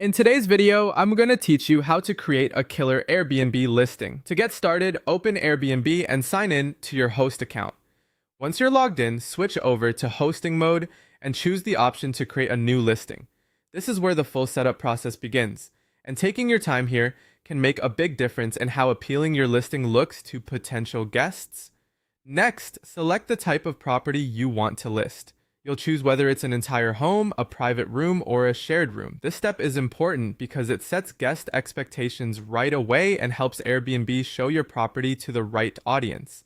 In today's video, I'm going to teach you how to create a killer Airbnb listing. To get started, open Airbnb and sign in to your host account. Once you're logged in, switch over to hosting mode and choose the option to create a new listing. This is where the full setup process begins, and taking your time here can make a big difference in how appealing your listing looks to potential guests. Next, select the type of property you want to list. You'll choose whether it's an entire home, a private room, or a shared room. This step is important because it sets guest expectations right away and helps Airbnb show your property to the right audience.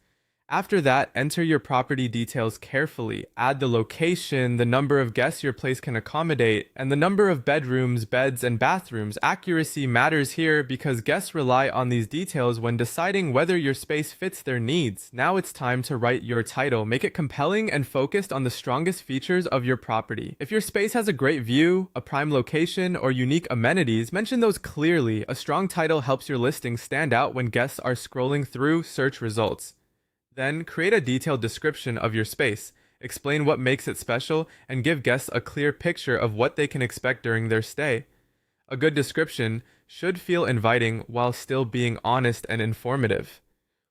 After that, enter your property details carefully. Add the location, the number of guests your place can accommodate, and the number of bedrooms, beds, and bathrooms. Accuracy matters here because guests rely on these details when deciding whether your space fits their needs. Now it's time to write your title. Make it compelling and focused on the strongest features of your property. If your space has a great view, a prime location, or unique amenities, mention those clearly. A strong title helps your listing stand out when guests are scrolling through search results. Then, create a detailed description of your space, explain what makes it special, and give guests a clear picture of what they can expect during their stay. A good description should feel inviting while still being honest and informative.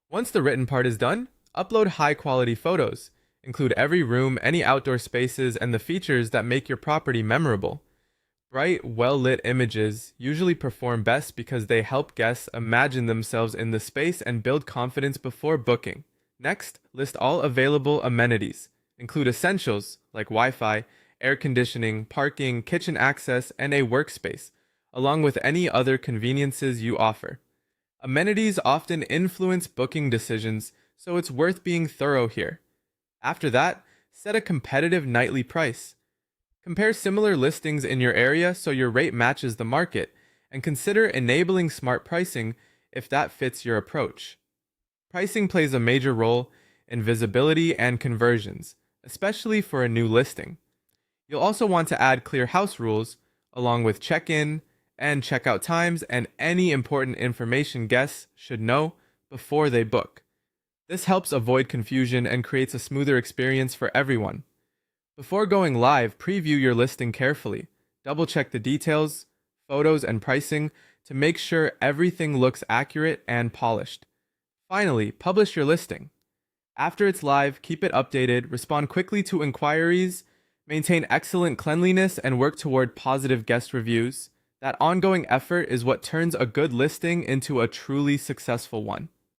Once the written part is done, upload high-quality photos. Include every room, any outdoor spaces, and the features that make your property memorable. Bright, well-lit images usually perform best because they help guests imagine themselves in the space and build confidence before booking. Next, list all available amenities. Include essentials like Wi-Fi, air conditioning, parking, kitchen access, and a workspace, along with any other conveniences you offer. Amenities often influence booking decisions, so it's worth being thorough here. After that, set a competitive nightly price. Compare similar listings in your area so your rate matches the market, and consider enabling smart pricing if that fits your approach. Pricing plays a major role in visibility and conversions, especially for a new listing. You'll also want to add clear house rules, along with check-in and check-out times and any important information guests should know before they book. This helps avoid confusion and creates a smoother experience for everyone. Before going live, preview your listing carefully. Double-check the details, photos, and pricing to make sure everything looks accurate and polished. Finally, publish your listing. After it's live, keep it updated, respond quickly to inquiries, maintain excellent cleanliness, and work toward positive guest reviews. That ongoing effort is what turns a good listing into a truly successful one.